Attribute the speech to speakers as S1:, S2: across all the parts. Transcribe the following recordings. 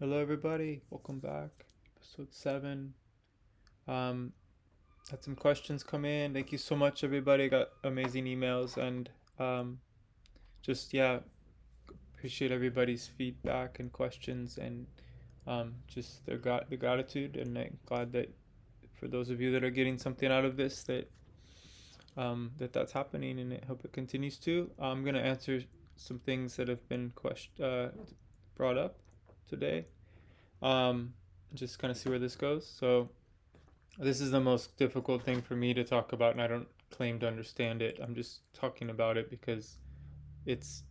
S1: Hello, everybody. Welcome back. Episode 7. Um, had some questions come in. Thank you so much, everybody. Got amazing emails and um, yeah, appreciate everybody's feedback and questions and just the gratitude. And I'm glad that for those of you that are getting something out of this, that's happening, and I hope it continues to. I'm gonna answer some things that have been brought up today. Um, just kind of see where this goes. So this is the most difficult thing for me to talk about, and I don't claim to understand it. I'm just talking about it because it's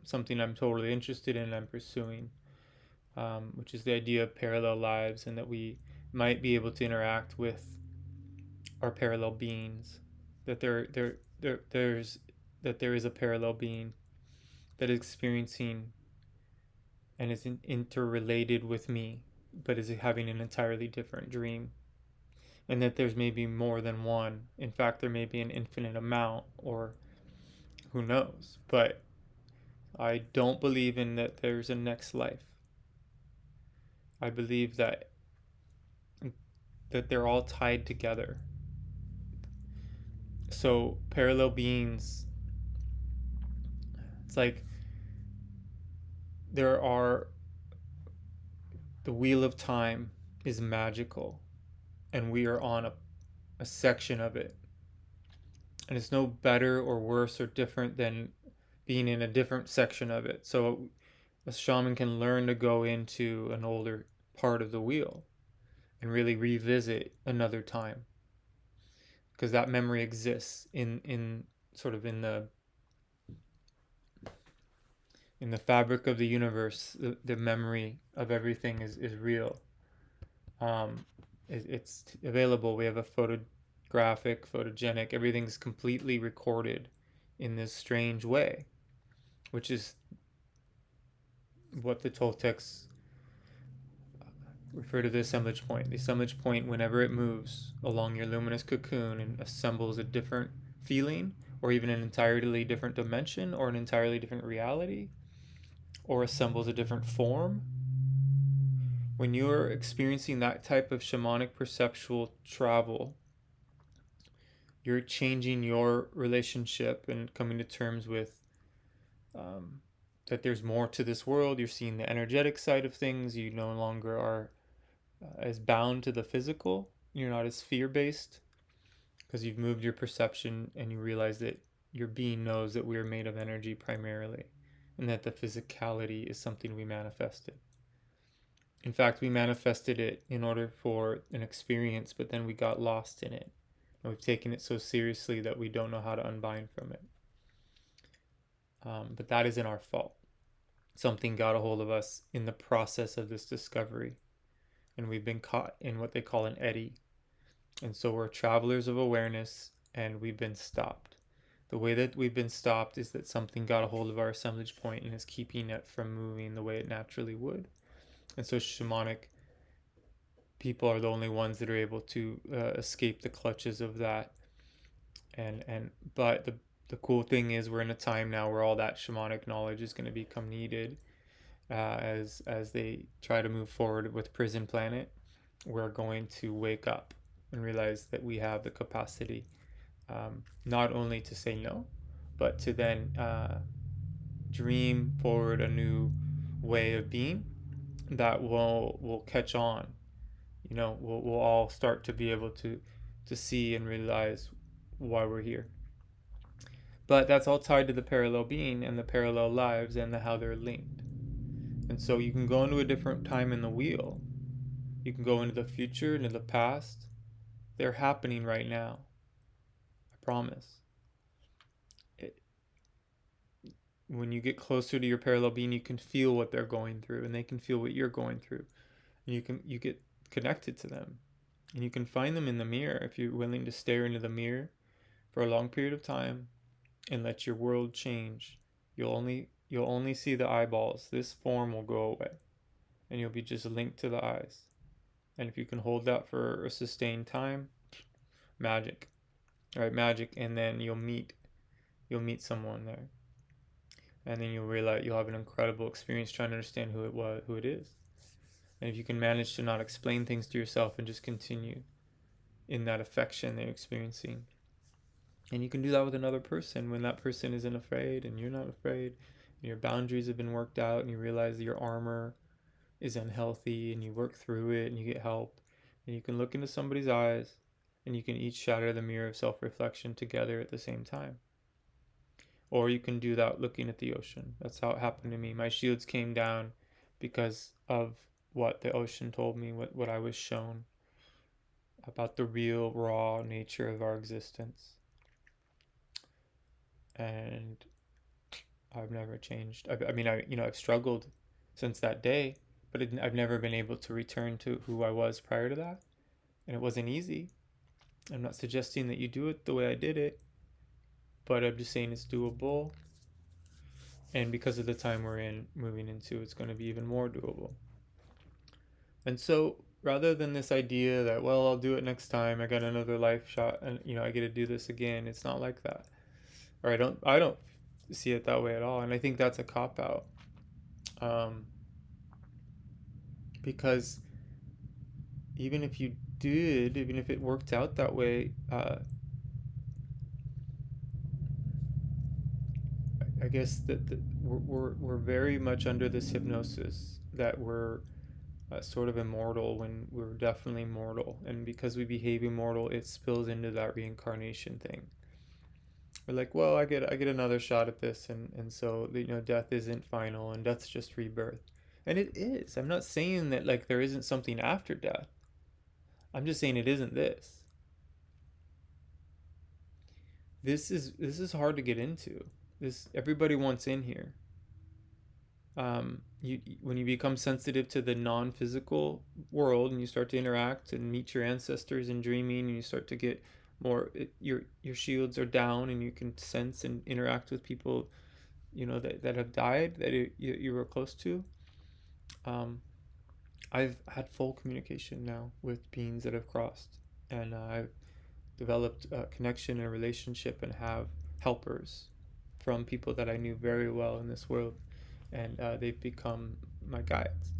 S1: something I'm totally interested in and I'm pursuing, which is the idea of parallel lives and that we might be able to interact with our parallel beings. That there's that there is a parallel being that is experiencing and is interrelated with me, but is having an entirely different dream, and that there's maybe more than one. In fact, there may be an infinite amount, or who knows. But I don't believe in that there's a next life. I believe that they're all tied together. So parallel beings, it's like there are the wheel of time is magical, and we are on a section of it, and it's no better or worse or different than being in a different section of it. So a shaman can learn to go into an older part of the wheel and really revisit another time, because that memory exists in sort of in the fabric of the universe. The memory of everything is real. um, it's available. We have a photogenic, everything's completely recorded in this strange way, which is what the Toltecs refer to the assemblage point. The assemblage point, whenever it moves along your luminous cocoon and assembles a different feeling, or even an entirely different dimension, or an entirely different reality, or assembles a different form, when you're experiencing that type of shamanic perceptual travel, you're changing your relationship and coming to terms with um, that there's more to this world. You're seeing the energetic side of things. You no longer are as bound to the physical. You're not as fear based because you've moved your perception and you realize that your being knows that we are made of energy primarily, and that the physicality is something we manifested. In fact, we manifested it in order for an experience, but then we got lost in it. And we've taken it so seriously that we don't know how to unbind from it. But that isn't our fault. Something got a hold of us in the process of this discovery, and we've been caught in what they call an eddy. And so we're travelers of awareness, and we've been stopped. The way that we've been stopped is that something got a hold of our assemblage point and is keeping it from moving the way it naturally would. And so shamanic people are the only ones that are able to escape the clutches of that. And but the cool thing is we're in a time now where all that shamanic knowledge is going to become needed, as they try to move forward with Prison Planet. We're going to wake up and realize that we have the capacity, not only to say no, but to then dream forward a new way of being that will catch on. We'll all start to be able to see and realize why we're here. But that's all tied to the parallel being and the parallel lives and how they're linked. And so you can go into a different time in the wheel. You can go into the future, into the past. They're happening right now. I promise. It, when you get closer to your parallel being, you can feel what they're going through, and they can feel what you're going through. And you get connected to them. And you can find them in the mirror if you're willing to stare into the mirror for a long period of time and let your world change. You'll only see the eyeballs. This form will go away, and you'll be just linked to the eyes. And if you can hold that for a sustained time, magic. All right, magic. And then you'll meet someone there, and then you'll realize you'll have an incredible experience trying to understand who it is. And if you can manage to not explain things to yourself and just continue in that affection they're experiencing, and you can do that with another person when that person isn't afraid and you're not afraid, and your boundaries have been worked out, and you realize your armor is unhealthy, and you work through it and you get help, and you can look into somebody's eyes and you can each shatter the mirror of self-reflection together at the same time. Or you can do that looking at the ocean. That's how it happened to me. My shields came down because of what the ocean told me, what I was shown about the real raw nature of our existence. And I've never changed. I've struggled since that day, but I've never been able to return to who I was prior to that. And it wasn't easy. I'm not suggesting that you do it the way I did it, but I'm just saying it's doable. And because of the time we're moving into, it's going to be even more doable. And so rather than this idea that, well, I'll do it next time, I got another life shot and I get to do this again, it's not like that. Or I don't see it that way at all. And I think that's a cop out. Um, because even if you did, even if it worked out that way, I guess that we're very much under this hypnosis that we're sort of immortal when we're definitely mortal, and because we behave immortal, it spills into that reincarnation thing. We're like, well, I get another shot at this, and so death isn't final, and death's just rebirth, and it is. I'm not saying that like there isn't something after death. I'm just saying it isn't this. This is hard to get into. This everybody wants in here. You when you become sensitive to the non-physical world and you start to interact and meet your ancestors in dreaming, and you start to get more your shields are down and you can sense and interact with people that have died that you were close to. um, I've had full communication now with beings that have crossed, and I've developed a connection and a relationship and have helpers from people that I knew very well in this world, and they've become my guides.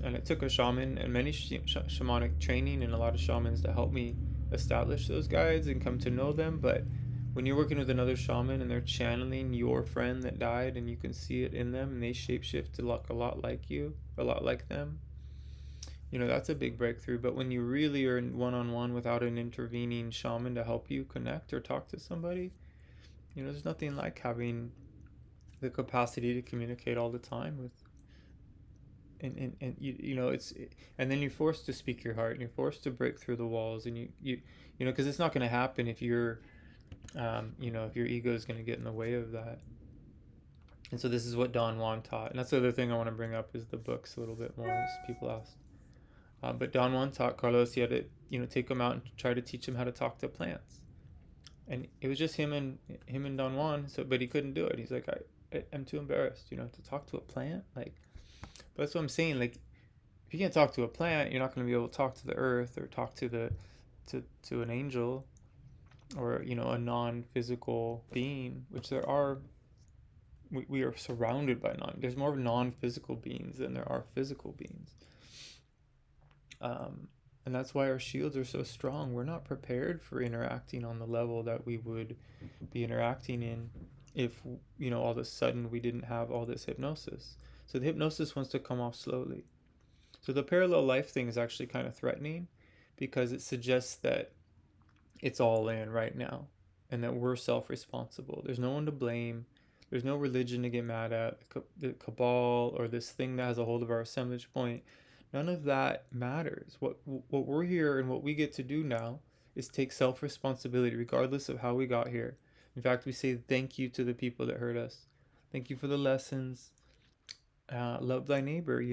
S1: And it took a shaman and many shamanic training and a lot of shamans to help me establish those guides and come to know them. But when you're working with another shaman and they're channeling your friend that died and you can see it in them and they shapeshift to look a lot like you, a lot like them, that's a big breakthrough. But when you really are in one-on-one without an intervening shaman to help you connect or talk to somebody, there's nothing like having the capacity to communicate all the time with, and and then you're forced to speak your heart and you're forced to break through the walls, and because it's not going to happen if if your ego is going to get in the way of that. And so this is what Don Juan taught, and that's the other thing I want to bring up is the books a little bit more, as people asked. But Don Juan taught Carlos he had to take him out and try to teach him how to talk to plants, and it was just him and Don Juan. So, but he couldn't do it. He's like, I'm too embarrassed, to talk to a plant. Like, but that's what I'm saying. Like, if you can't talk to a plant, you're not going to be able to talk to the earth or talk to to an angel, or a non-physical being, which there are. We are surrounded by there's more non-physical beings than there are physical beings. And that's why our shields are so strong. We're not prepared for interacting on the level that we would be interacting in if all of a sudden we didn't have all this hypnosis. So the hypnosis wants to come off slowly. So the parallel life thing is actually kind of threatening, because it suggests that it's all in right now and that we're self-responsible. There's no one to blame. There's no religion to get mad at, the cabal or this thing that has a hold of our assemblage point. None of that matters. What we're here and what we get to do now is take self-responsibility regardless of how we got here. In fact, we say thank you to the people that hurt us. Thank you for the lessons. Love thy neighbor,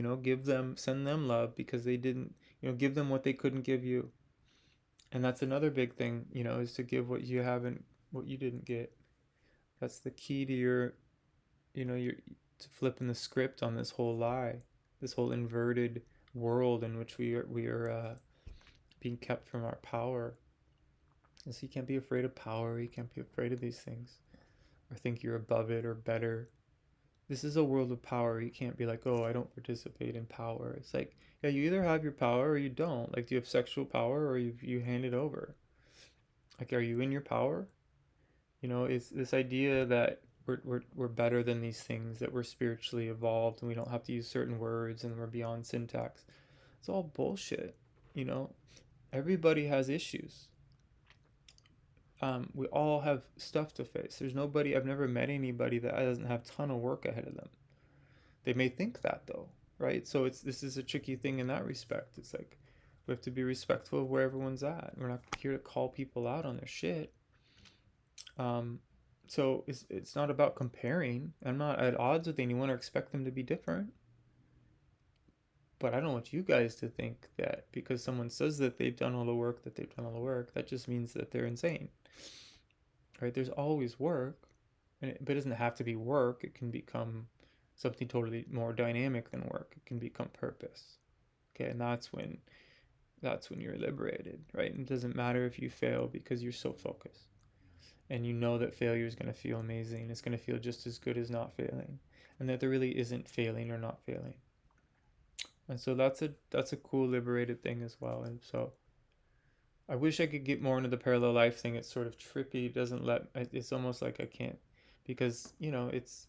S1: send them love because they didn't, give them what they couldn't give you. And that's another big thing, is to give what you haven't, what you didn't get. That's the key to your to flipping the script on this whole lie, this whole inverted world in which we are being kept from our power. And so you can't be afraid of power. You can't be afraid of these things, or think you're above it or better. This is a world of power. You can't be like, oh, I don't participate in power. It's like, yeah, you either have your power or you don't. Like, do you have sexual power or you hand it over? Like, are you in your power? It's this idea that we're better than these things, that we're spiritually evolved and we don't have to use certain words and we're beyond syntax. It's all bullshit. You know, everybody has issues. We all have stuff to face. There's nobody, I've never met anybody that doesn't have a ton of work ahead of them. They may think that though, right? So this is a tricky thing in that respect. It's like we have to be respectful of where everyone's at. We're not here to call people out on their shit. Um, so it's not about comparing. I'm not at odds with anyone or expect them to be different. But I don't want you guys to think that because someone says that they've done all the work, that just means that they're insane. Right? There's always work, but it doesn't have to be work. It can become something totally more dynamic than work. It can become purpose. Okay, and that's when you're liberated, right? And it doesn't matter if you fail because you're so focused. And you know that failure is going to feel amazing. It's going to feel just as good as not failing. And that there really isn't failing or not failing. And so that's a cool liberated thing as well. And so I wish I could get more into the parallel life thing. It's sort of trippy. It doesn't let it's almost like I can't, because it's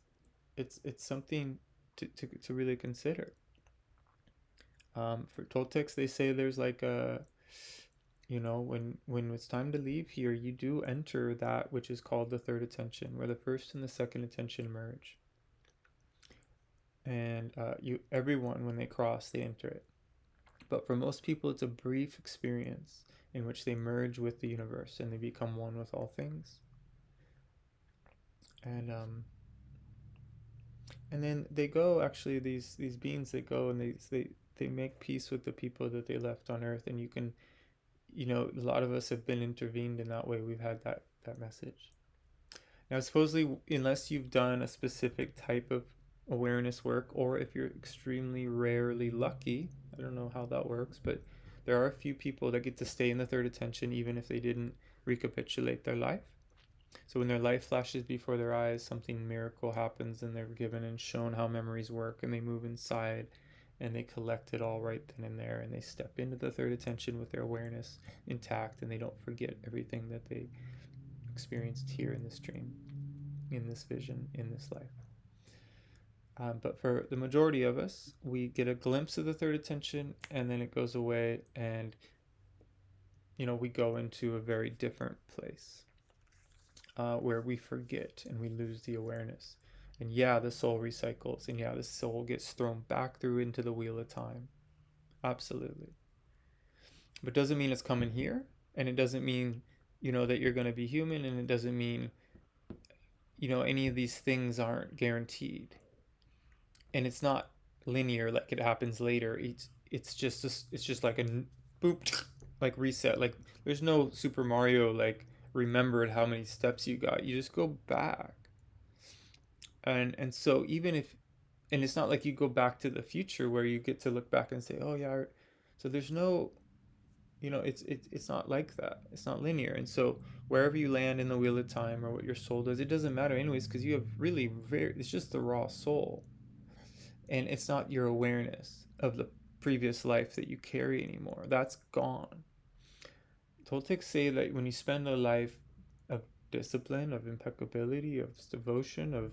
S1: something to really consider. For Toltecs, they say there's like a, when it's time to leave here, you do enter that which is called the third attention, where the first and the second attention merge. And everyone, when they cross, they enter it. But for most people, it's a brief experience in which they merge with the universe and they become one with all things. And then they go, actually, these beings, they go and they make peace with the people that they left on Earth. And you can, a lot of us have been intervened in that way. We've had that message. Now, supposedly, unless you've done a specific type of awareness work, or if you're extremely rarely lucky, I don't know how that works, but there are a few people that get to stay in the third attention even if they didn't recapitulate their life. So when their life flashes before their eyes, something miracle happens and they're given and shown how memories work, and they move inside and they collect it all right then and there, and they step into the third attention with their awareness intact, and they don't forget everything that they experienced here in this dream, in this vision, in this life. But for the majority of us, we get a glimpse of the third attention and then it goes away, and we go into a very different place where we forget and we lose the awareness. And yeah, the soul recycles, and yeah, the soul gets thrown back through into the wheel of time. Absolutely. But it doesn't mean it's coming here, and it doesn't mean that you're going to be human, and it doesn't mean any of these things aren't guaranteed. And it's not linear, like it happens later. It's just like a boop, like reset. Like there's no Super Mario like remembered how many steps you got. You just go back. And so even if, and it's not like you go back to the future where you get to look back and say, oh yeah. So there's no, it's not like that. It's not linear. And so wherever you land in the wheel of time or what your soul does, it doesn't matter anyways, because you have really it's just the raw soul. And it's not your awareness of the previous life that you carry anymore. That's gone. Toltecs say that when you spend a life of discipline, of impeccability, of devotion, of,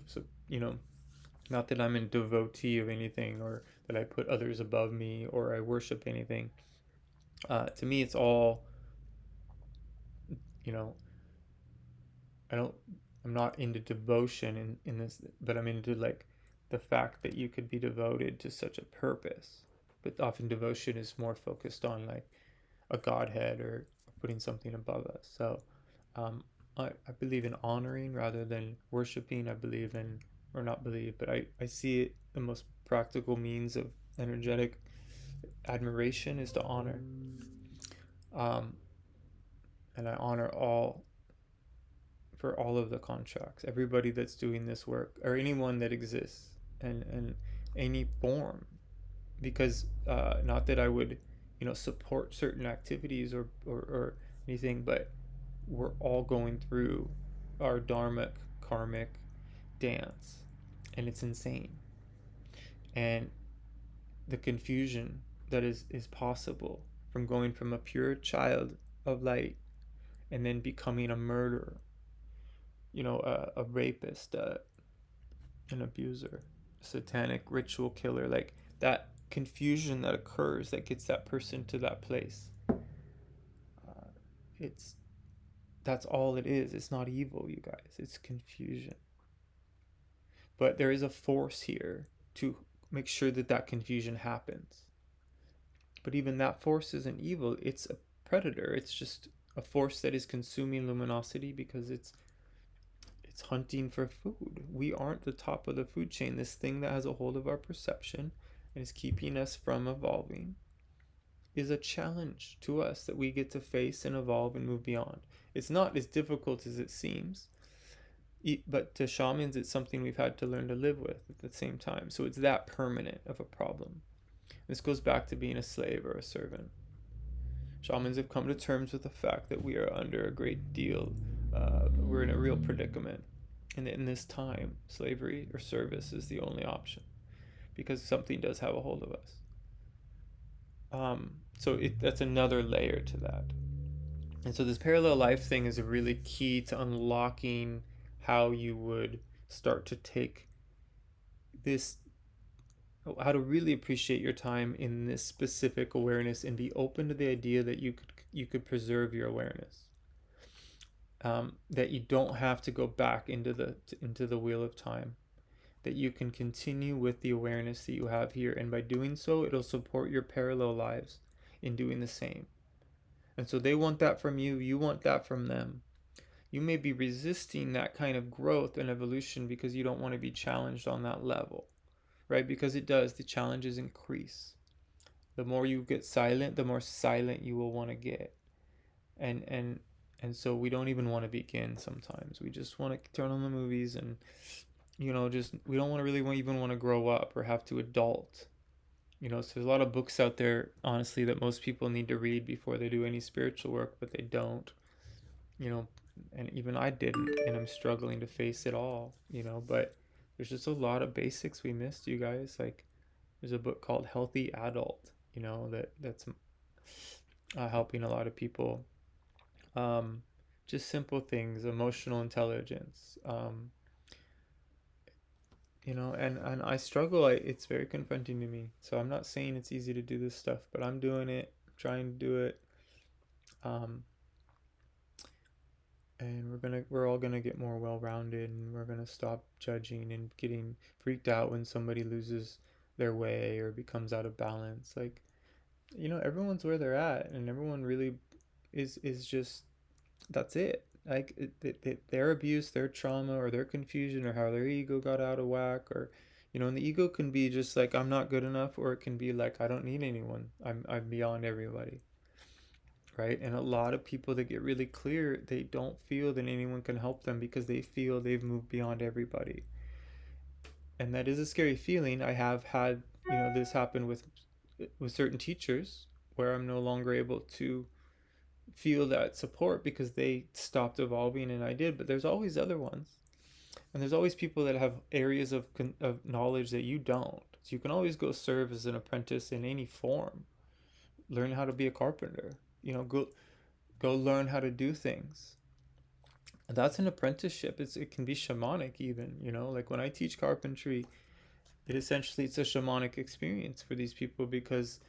S1: not that I'm a devotee of anything or that I put others above me or I worship anything. To me, it's all, I'm not into devotion in this, but I'm into like the fact that you could be devoted to such a purpose. But often devotion is more focused on like a godhead or putting something above us. So I believe in honoring rather than worshiping. I believe in, or not believe, but I see it, the most practical means of energetic admiration is to honor. And I honor for all of the contracts, everybody that's doing this work, or anyone that exists, and any form, because not that I would support certain activities or anything, but we're all going through our dharmic karmic dance, and it's insane. And the confusion that is possible from going from a pure child of light and then becoming a murderer, a rapist, an abuser, a satanic ritual killer, like that confusion that occurs that gets that person to that place. It's That's all it is. It's not evil, you guys. It's confusion. But there is a force here to make sure that that confusion happens. But even that force isn't evil. It's a predator. It's just a force that is consuming luminosity because it's hunting for food. We aren't the top of the food chain. This thing that has a hold of our perception and is keeping us from evolving is a challenge to us that we get to face and evolve and move beyond. It's not as difficult as it seems, but to shamans, it's something we've had to learn to live with at the same time. So it's that permanent of a problem. This goes back to being a slave or a servant. Shamans have come to terms with the fact that we are under a great deal, we're in a real predicament. And in this time, slavery or service is the only option because something does have a hold of us. That's another layer to that. And so this parallel life thing is a really key to unlocking how you would start to take this, how to really appreciate your time in this specific awareness and be open to the idea that you could preserve your awareness. That you don't have to go back into the wheel of time. That you can continue with the awareness that you have here, and by doing so, it'll support your parallel lives in doing the same. And so they want that from you, you want that from them. You may be resisting that kind of growth and evolution because you don't want to be challenged on that level, right? Because it does, the challenges increase. The more you get silent, the more silent you will want to get. And so we don't even want to begin sometimes. We just want to turn on the movies and just we don't want to really even want to grow up or have to adult. So there's a lot of books out there, honestly, that most people need to read before they do any spiritual work, but they don't. And even I didn't, and I'm struggling to face it all. But there's just a lot of basics we missed, you guys. Like there's a book called Healthy Adult, that's helping a lot of people. Just simple things, emotional intelligence. And I struggle. It's very confronting to me. So I'm not saying it's easy to do this stuff, but I'm doing it, trying to do it. And we're all gonna get more well-rounded, and we're gonna stop judging and getting freaked out when somebody loses their way or becomes out of balance. Like, everyone's where they're at, and everyone really is just, that's it. Like their abuse, their trauma, or their confusion, or how their ego got out of whack, or and the ego can be just like, I'm not good enough, or it can be like, I don't need anyone. I'm beyond everybody. Right? And a lot of people that get really clear, they don't feel that anyone can help them because they feel they've moved beyond everybody. And that is a scary feeling. I have had, this happen with certain teachers where I'm no longer able to feel that support because they stopped evolving and I did. But there's always other ones. And there's always people that have areas of knowledge that you don't. So you can always go serve as an apprentice in any form. Learn how to be a carpenter. Go learn how to do things. And that's an apprenticeship. It can be shamanic even, like when I teach carpentry, it's a shamanic experience for these people because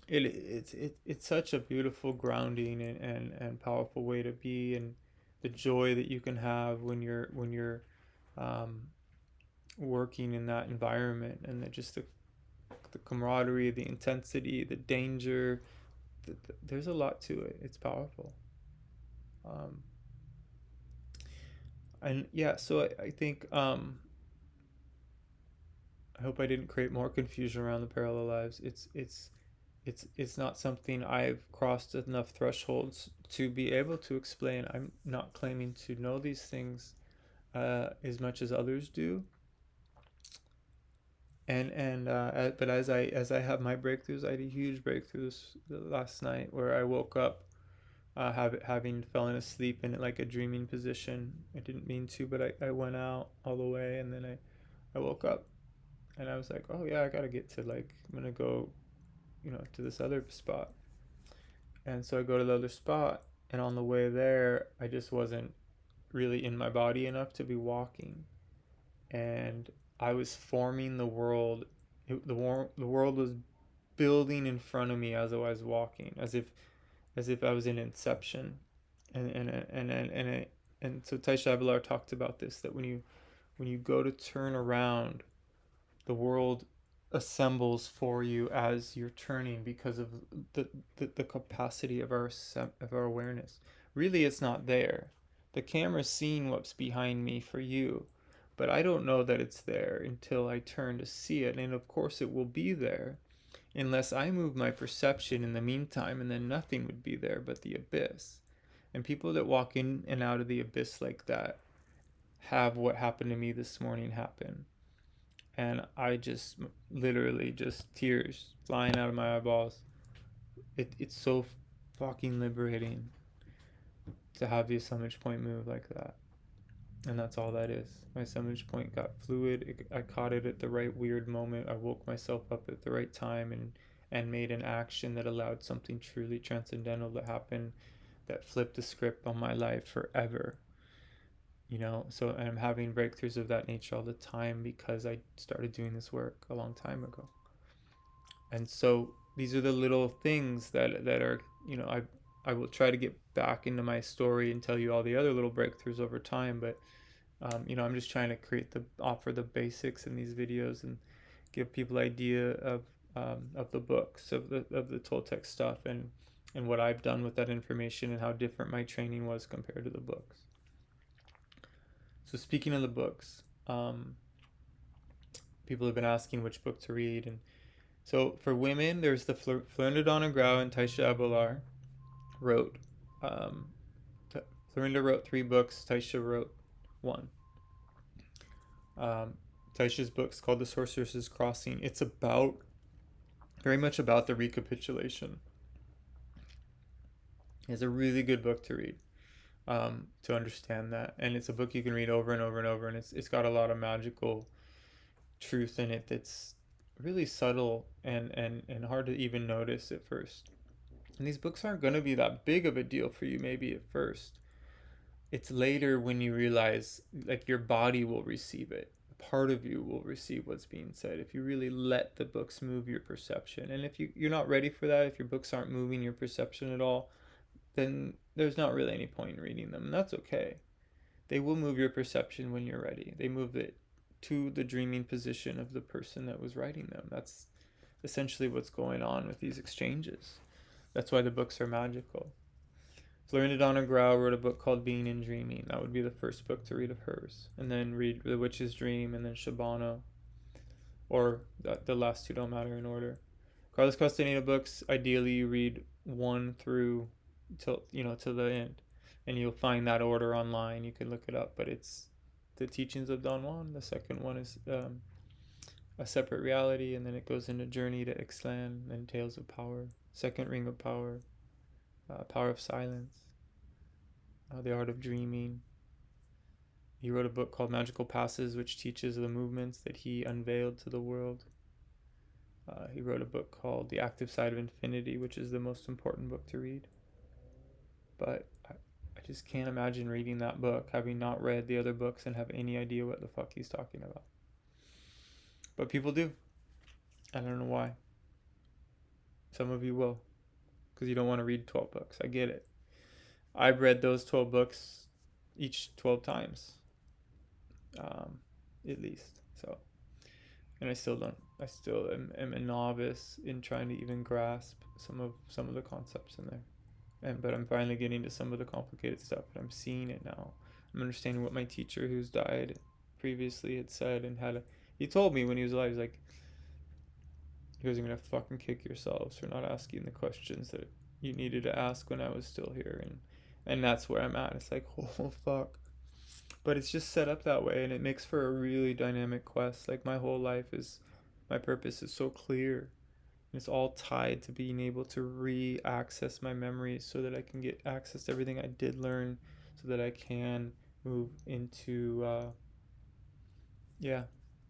S1: it's such a beautiful grounding and powerful way to be, and the joy that you can have when you're working in that environment, and just the camaraderie, the intensity, the danger. There's a lot to it. It's powerful. And yeah, so I think I hope I didn't create more confusion around the parallel lives. It's not something I've crossed enough thresholds to be able to explain. I'm not claiming to know these things as much as others do. But as I have my breakthroughs, I had a huge breakthroughs last night where I woke up having fallen asleep in like a dreaming position. I didn't mean to, but I went out all the way, and then I woke up and I was like, oh yeah, I gotta get to like, I'm gonna go, to this other spot. And so I go to the other spot, and on the way there, I just wasn't really in my body enough to be walking. And I was forming the world. The world was building in front of me as I was walking, as if I was in Inception. And so Taisha Abelard talked about this, that when you go to turn around, the world assembles for you as you're turning, because of the capacity of our awareness. Really, it's not there. The camera's seeing what's behind me for you, but I don't know that it's there until I turn to see it. And of course it will be there unless I move my perception in the meantime, and then nothing would be there but the abyss. And people that walk in and out of the abyss like that have what happened to me this morning happen. And I just literally just tears flying out of my eyeballs. It's so fucking liberating to have the assemblage point move like that. And that's all that is. My assemblage point got fluid. I caught it at the right weird moment. I woke myself up at the right time, and made an action that allowed something truly transcendental to happen, that flipped the script on my life forever. So I'm having breakthroughs of that nature all the time because I started doing this work a long time ago. And so these are the little things that are, I will try to get back into my story and tell you all the other little breakthroughs over time. But I'm just trying to offer the basics in these videos, and give people idea of the books, of the Toltec stuff, and what I've done with that information, and how different my training was compared to the books. So speaking of the books, people have been asking which book to read, and so for women, there's the Florinda Donna Grau and Taisha Abelard wrote. Um, Florinda wrote 3 books. Taisha wrote 1. Um, Taisha's book's called The Sorceress's Crossing. It's very much about the recapitulation. It's a really good book to read, to understand that, and it's a book you can read over and over and over, and it's got a lot of magical truth in it that's really subtle and hard to even notice at first. And these books aren't going to be that big of a deal for you maybe at first. It's later when you realize, like, your body will receive it. Part of you will receive what's being said if you really let the books move your perception. And if you're not ready for that, if your books aren't moving your perception at all, then there's not really any point in reading them. And that's okay. They will move your perception when you're ready. They move it to the dreaming position of the person that was writing them. That's essentially what's going on with these exchanges. That's why the books are magical. Florinda Donna Grau wrote a book called Being and Dreaming. That would be the first book to read of hers. And then read The Witch's Dream, and then Shabana. Or the last 2 don't matter in order. Carlos Castaneda books, ideally you read 1 through till the end. And you'll find that order online. You can look it up. But it's The Teachings of Don Juan. The second one is A Separate Reality. And then it goes into Journey to Ixtlan and Tales of Power. Second Ring of Power. Power of Silence, The Art of Dreaming. He wrote a book called Magical Passes, which teaches the movements that he unveiled to the world. He wrote a book called The Active Side of Infinity, which is the most important book to read. But I just can't imagine reading that book, having not read the other books and have any idea what the fuck he's talking about. But people do. I don't know why. Some of you will, because you don't want to read 12 books. I get it. I've read those 12 books each 12 times, at least. So, and I still am a novice in trying to even grasp some of the concepts in there. But I'm finally getting to some of the complicated stuff, and I'm seeing it now. I'm understanding what my teacher, who's died previously, had said, and he told me when he was alive, he's like, you guys are gonna fucking kick yourselves for not asking the questions that you needed to ask when I was still here. And that's where I'm at. It's like, oh fuck. But it's just set up that way, and it makes for a really dynamic quest. Like, my purpose is so clear. And it's all tied to being able to re-access my memories so that I can get access to everything I did learn, so that I can move into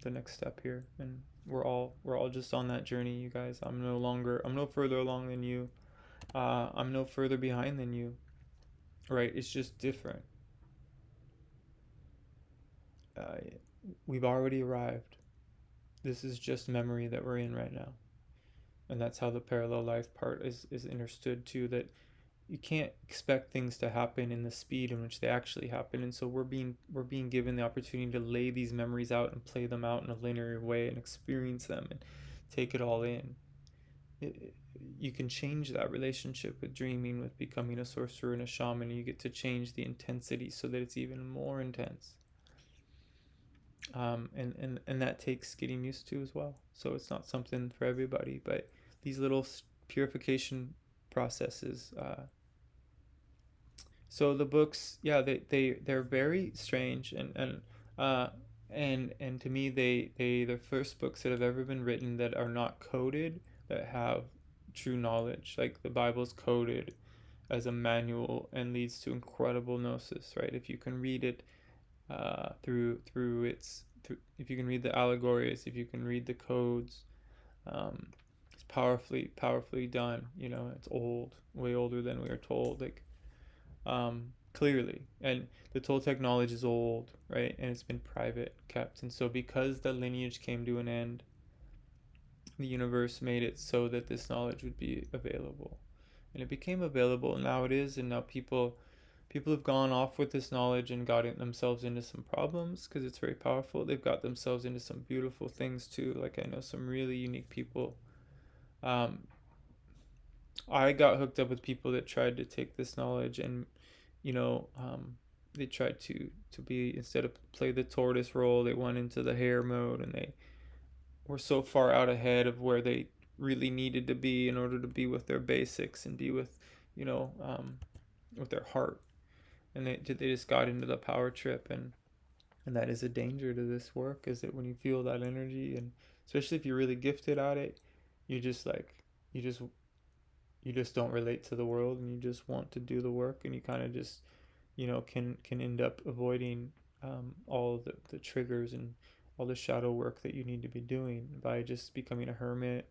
S1: the next step here, and we're all just on that journey, you guys. I'm no further along than you. I'm no further behind than you, right? It's just different. Uh, we've already arrived. This is just memory that we're in right now, and that's how the parallel life part is understood too. That you can't expect things to happen in the speed in which they actually happen, and so we're being given the opportunity to lay these memories out and play them out in a linear way and experience them and take it all in. You can change that relationship with dreaming, with becoming a sorcerer and a shaman. You get to change the intensity so that it's even more intense. And that takes getting used to as well. So it's not something for everybody, but these little purification processes. So the books, yeah, they're very strange, uh, and to me they're the first books that have ever been written that are not coded, that have true knowledge. Like the Bible's coded as a manual and leads to incredible gnosis, right? If you can read it if you can read the allegories, if you can read the codes, um, it's powerfully done. You know, it's old, way older than we are told. Like clearly, and the Toltec knowledge is old, right? And it's been private kept, and so because the lineage came to an end, the universe made it so that this knowledge would be available, and it became available. And now it is, and now people have gone off with this knowledge and gotten themselves into some problems because it's very powerful. They've got themselves into some beautiful things too. Like I know some really unique people. Um, I got hooked up with people that tried to take this knowledge and, you know, they tried to be, instead of play the tortoise role, they went into the hare mode, and they were so far out ahead of where they really needed to be in order to be with their basics and be with, you know, with their heart. And they just got into the power trip, and that is a danger to this work, is that when you feel that energy, and especially if you're really gifted at it, you just like you just you just don't relate to the world, and you just want to do the work, and you kind of just, you know, can end up avoiding all the triggers and all the shadow work that you need to be doing by just becoming a hermit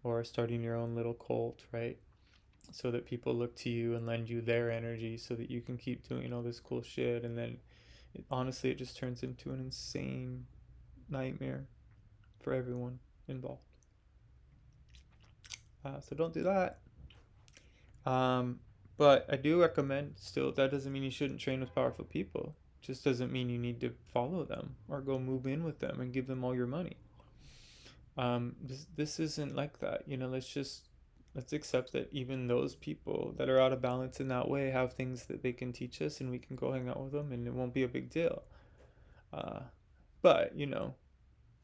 S1: or starting your own little cult, right? So that people look to you and lend you their energy so that you can keep doing all this cool shit, and then honestly it just turns into an insane nightmare for everyone involved. So don't do that. um, but I do recommend, still, that doesn't mean you shouldn't train with powerful people. It just doesn't mean you need to follow them or go move in with them and give them all your money. This isn't like that. You know, let's accept that even those people that are out of balance in that way have things that they can teach us, and we can go hang out with them, and it won't be a big deal. Uh, but you know,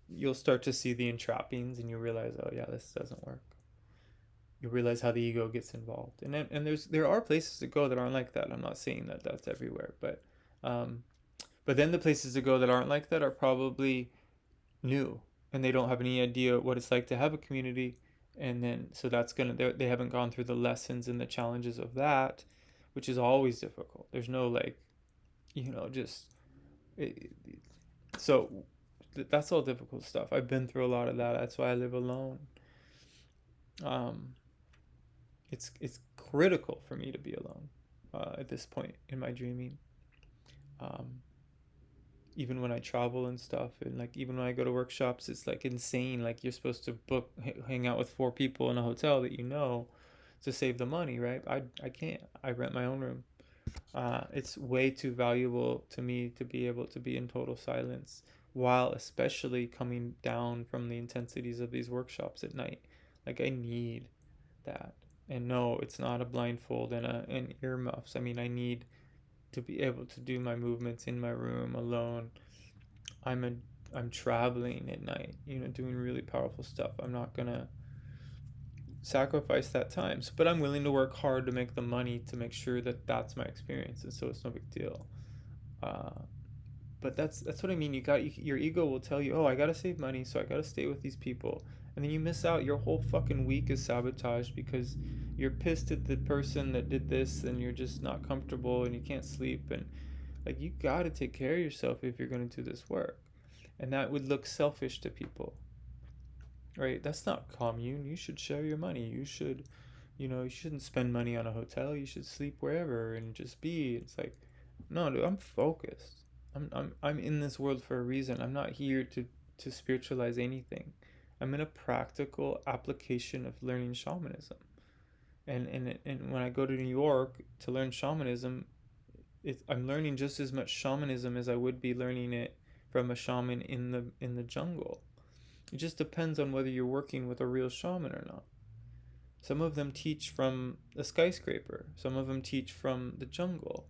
S1: you'll start to see the entrappings, and you realize, oh yeah, this doesn't work. You realize how the ego gets involved, and there are places to go that aren't like that. I'm not saying that that's everywhere, um, but then the places to go that aren't like that are probably new, and they don't have any idea what it's like to have a community. And then so that's gonna, they haven't gone through the lessons and the challenges of that, which is always difficult. There's no like, you know, just it, so that's all difficult stuff. I've been through a lot of that. That's why I live alone. um it's critical for me to be alone at this point in my dreaming. um Even when I travel and stuff, and like even when I go to workshops, it's like insane. Like you're supposed to hang out with four people in a hotel that you know, to save the money, right? I can't. I rent my own room. It's way too valuable to me to be able to be in total silence, while especially coming down from the intensities of these workshops at night. Like I need that. And no, it's not a blindfold and earmuffs. I mean, I need to be able to do my movements in my room alone. I'm a I'm traveling at night, you know, doing really powerful stuff. I'm not gonna sacrifice that time, but I'm willing to work hard to make the money to make sure that that's my experience, and so it's no big deal. Uh, but that's what I mean. Your ego will tell you, oh, I gotta save money, so I gotta stay with these people, and then you miss out. Your whole fucking week is sabotaged because you're pissed at the person that did this, and you're just not comfortable, and you can't sleep, and like you gotta take care of yourself if you're gonna do this work. And that would look selfish to people, right? That's not commune. You should share your money. You should, you shouldn't spend money on a hotel. You should sleep wherever and just be. It's like, no, dude, I'm focused. I'm in this world for a reason. I'm not here to spiritualize anything. I'm in a practical application of learning shamanism. And when I go to New York to learn shamanism, I'm learning just as much shamanism as I would be learning it from a shaman in the jungle. It just depends on whether you're working with a real shaman or not. Some of them teach from a skyscraper. Some of them teach from the jungle.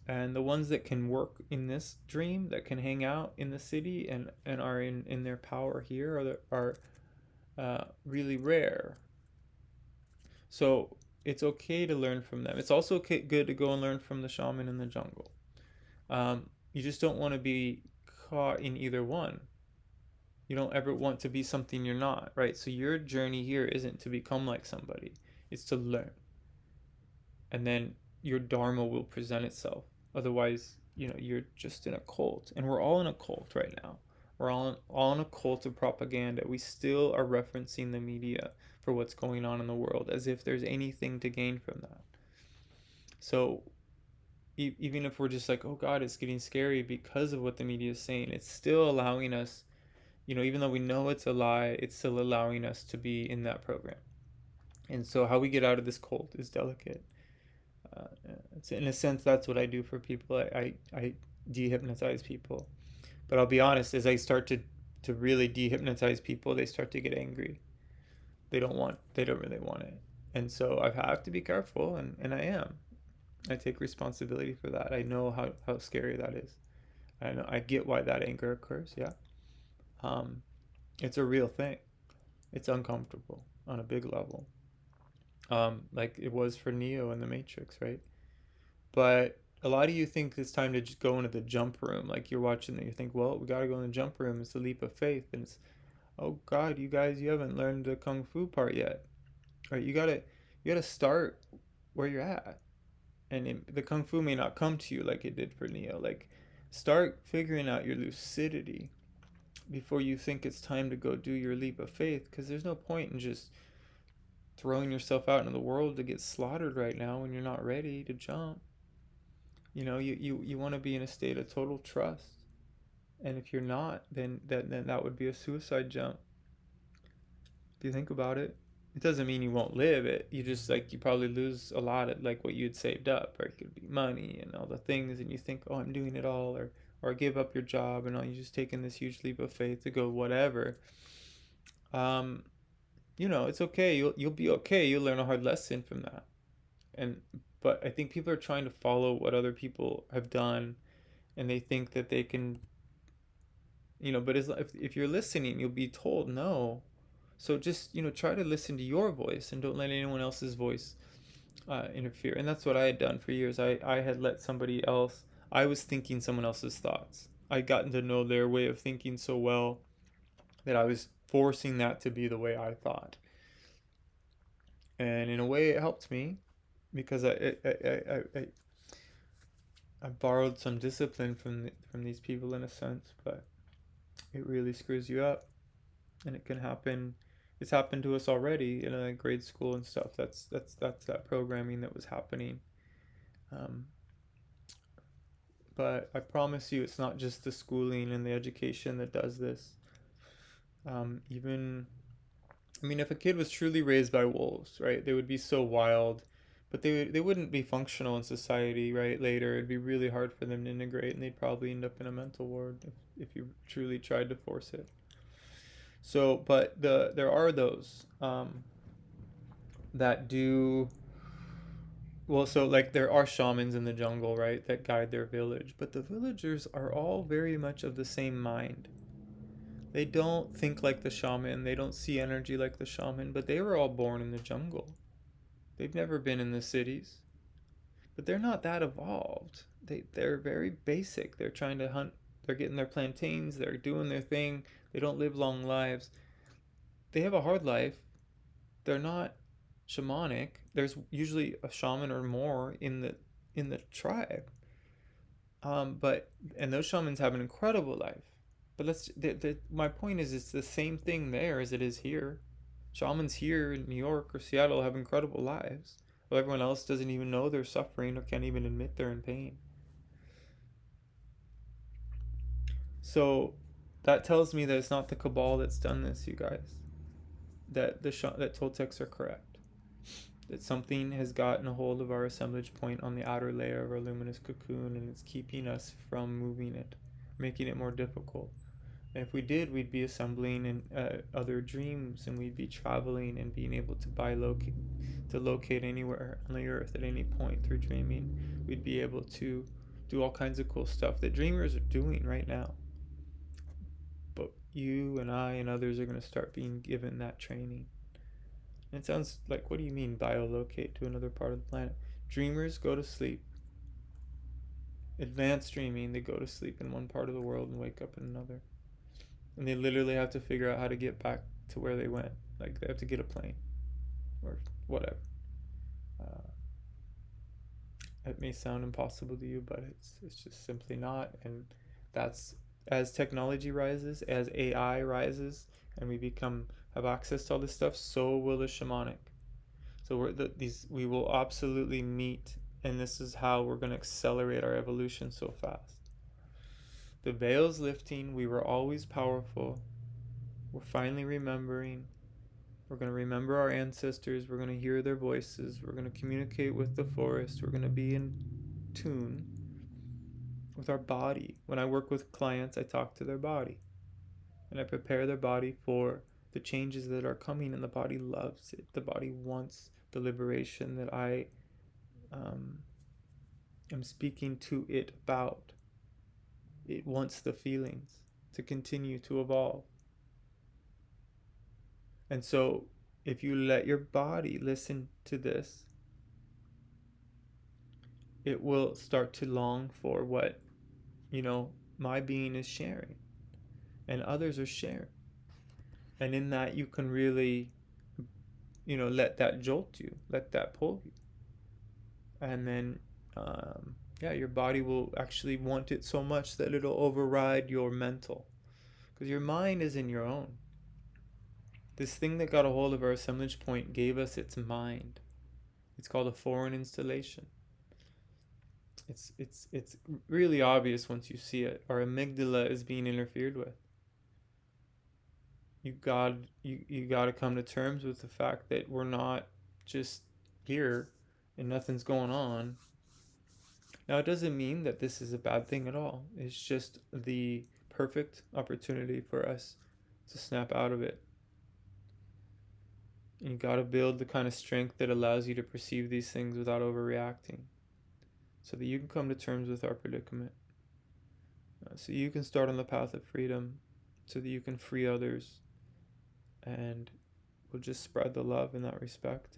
S1: And the ones that can work in this dream, that can hang out in the city and are in their power here, are really rare. So it's okay to learn from them. It's also good to go and learn from the shaman in the jungle. You just don't want to be caught in either one. You don't ever want to be something you're not, right? So your journey here isn't to become like somebody, it's to learn. And then your dharma will present itself. Otherwise, you're just in a cult. And we're all in a cult right now. We're all in a cult of propaganda. We still are referencing the media for what's going on in the world as if there's anything to gain from that. So even if we're just like, oh God, it's getting scary because of what the media is saying, it's still allowing us, even though we know it's a lie, it's still allowing us to be in that program. And so how we get out of this cult is delicate. It's, in a sense, that's what I do for people. I dehypnotize people. But I'll be honest, as I start to really dehypnotize people, they start to get angry. They don't really want it. And so I have to be careful, and I am. I take responsibility for that. I know how scary that is. I get why that anger occurs, yeah. Um, it's a real thing. It's uncomfortable on a big level. Like it was for Neo in the Matrix, right? But a lot of you think it's time to just go into the jump room. Like you're watching it, you think, well, we got to go in the jump room. It's the leap of faith. And it's, oh God, you guys, you haven't learned the Kung Fu part yet. Right? You gotta start where you're at. And the Kung Fu may not come to you like it did for Neo. Like start figuring out your lucidity before you think it's time to go do your leap of faith. Because there's no point in just throwing yourself out into the world to get slaughtered right now when you're not ready to jump. You want to be in a state of total trust. And if you're not, then that would be a suicide jump. If you think about it, it doesn't mean you won't live it. You just you probably lose a lot of like what you had saved up, or it could be money and all the things, and you think, oh, I'm doing it all, or give up your job and all. You just taking this huge leap of faith to go whatever. It's okay. You'll be okay. You'll learn a hard lesson from that. And but I think people are trying to follow what other people have done, and they think that they can. But if you're listening, you'll be told no. So just try to listen to your voice and don't let anyone else's voice interfere. And that's what I had done for years. I had let somebody else. I was thinking someone else's thoughts. I'd gotten to know their way of thinking so well that I was forcing that to be the way I thought. And in a way, it helped me because I borrowed some discipline from these people in a sense, but it really screws you up, and it can happen. It's happened to us already in grade school and stuff. That's that programming that was happening. Um, but I promise you, it's not just the schooling and the education that does this. Even, I mean, if a kid was truly raised by wolves, right, they would be so wild, but they wouldn't be functional in society, right? Later, it'd be really hard for them to integrate, and they'd probably end up in a mental ward if you truly tried to force it. So, but there are those that do well. So, like there are shamans in the jungle, right, that guide their village, but the villagers are all very much of the same mind. They don't think like the shaman. They don't see energy like the shaman. But they were all born in the jungle. They've never been in the cities. But they're not that evolved. They're very basic. They're trying to hunt. They're getting their plantains. They're doing their thing. They don't live long lives. They have a hard life. They're not shamanic. There's usually a shaman or more in the tribe. And those shamans have an incredible life. But my point is, it's the same thing there as it is here. Shamans here in New York or Seattle have incredible lives, while everyone else doesn't even know they're suffering or can't even admit they're in pain. So that tells me that it's not the cabal that's done this, you guys. That Toltecs are correct. That something has gotten a hold of our assemblage point on the outer layer of our luminous cocoon, and it's keeping us from moving it, making it more difficult. And if we did, we'd be assembling in other dreams, and we'd be traveling and being able to locate anywhere on the earth at any point through dreaming. We'd be able to do all kinds of cool stuff that dreamers are doing right now. But you and I and others are going to start being given that training. And it sounds like, what do you mean biolocate to another part of the planet? Dreamers go to sleep. Advanced dreaming, they go to sleep in one part of the world and wake up in another. And they literally have to figure out how to get back to where they went. Like, they have to get a plane or whatever. Uh, it may sound impossible to you, but it's just simply not. And that's, as technology rises, as AI rises, and we have access to all this stuff, so will the shamanic. So we will absolutely meet, and this is how we're going to accelerate our evolution so fast. The veil's lifting. We were always powerful. We're finally remembering. We're going to remember our ancestors. We're going to hear their voices. We're going to communicate with the forest. We're going to be in tune with our body. When I work with clients, I talk to their body, and I prepare their body for the changes that are coming, and the body loves it. The body wants the liberation that I am speaking to it about. It wants the feelings to continue to evolve. And so, if you let your body listen to this, it will start to long for what, my being is sharing and others are sharing. And in that, you can really, let that jolt you, let that pull you. And then, your body will actually want it so much that it'll override your mental. Because your mind isn't your own. This thing that got a hold of our assemblage point gave us its mind. It's called a foreign installation. It's really obvious once you see it. Our amygdala is being interfered with. You got to come to terms with the fact that we're not just here and nothing's going on. Now, it doesn't mean that this is a bad thing at all. It's just the perfect opportunity for us to snap out of it. And you got to build the kind of strength that allows you to perceive these things without overreacting, so that you can come to terms with our predicament, so you can start on the path of freedom, so that you can free others, and we'll just spread the love in that respect.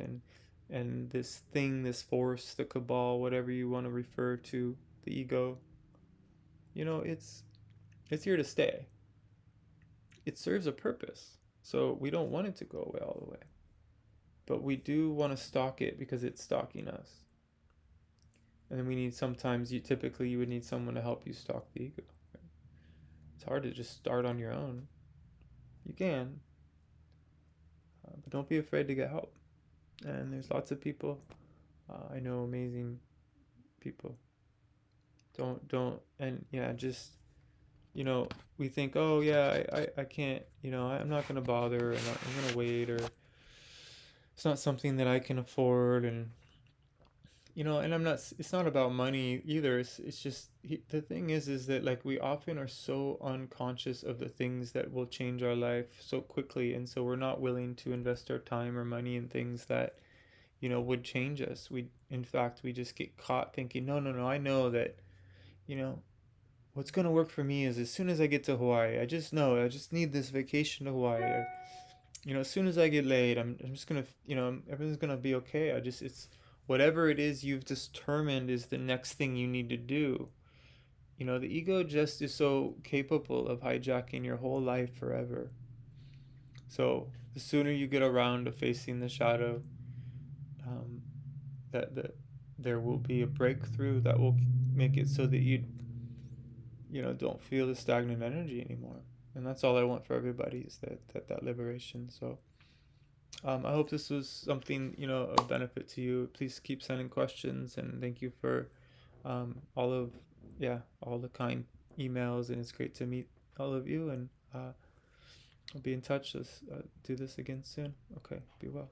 S1: And this thing, this force, the cabal, whatever you want to refer to, the ego, it's here to stay. It serves a purpose, so we don't want it to go away all the way, but we do want to stalk it because it's stalking us. And then we need, sometimes typically you would need someone to help you stalk the ego. It's hard to just start on your own. You can, but don't be afraid to get help. And there's lots of people. I know amazing people. Just, we think, oh yeah, I can't, I'm not going to bother, and I'm going to wait, or it's not something that I can afford, and and it's not about money either. It's just, the thing is that, like, we often are so unconscious of the things that will change our life so quickly, and so we're not willing to invest our time or money in things that, would change us. In fact, we just get caught thinking, no, I know that, what's going to work for me is as soon as I get to Hawaii, I just need this vacation to Hawaii. Or, as soon as I get laid, I'm just going to, everything's going to be okay. It's whatever it is you've determined is the next thing you need to do. The ego just is so capable of hijacking your whole life forever. So the sooner you get around to facing the shadow, there will be a breakthrough that will make it so that don't feel the stagnant energy anymore. And that's all I want for everybody, is that liberation. So I hope this was something, of benefit to you. Please keep sending questions, and thank you for all of, yeah, all the kind emails, and it's great to meet all of you. And I'll be in touch. Let's do this again soon. Okay, be well.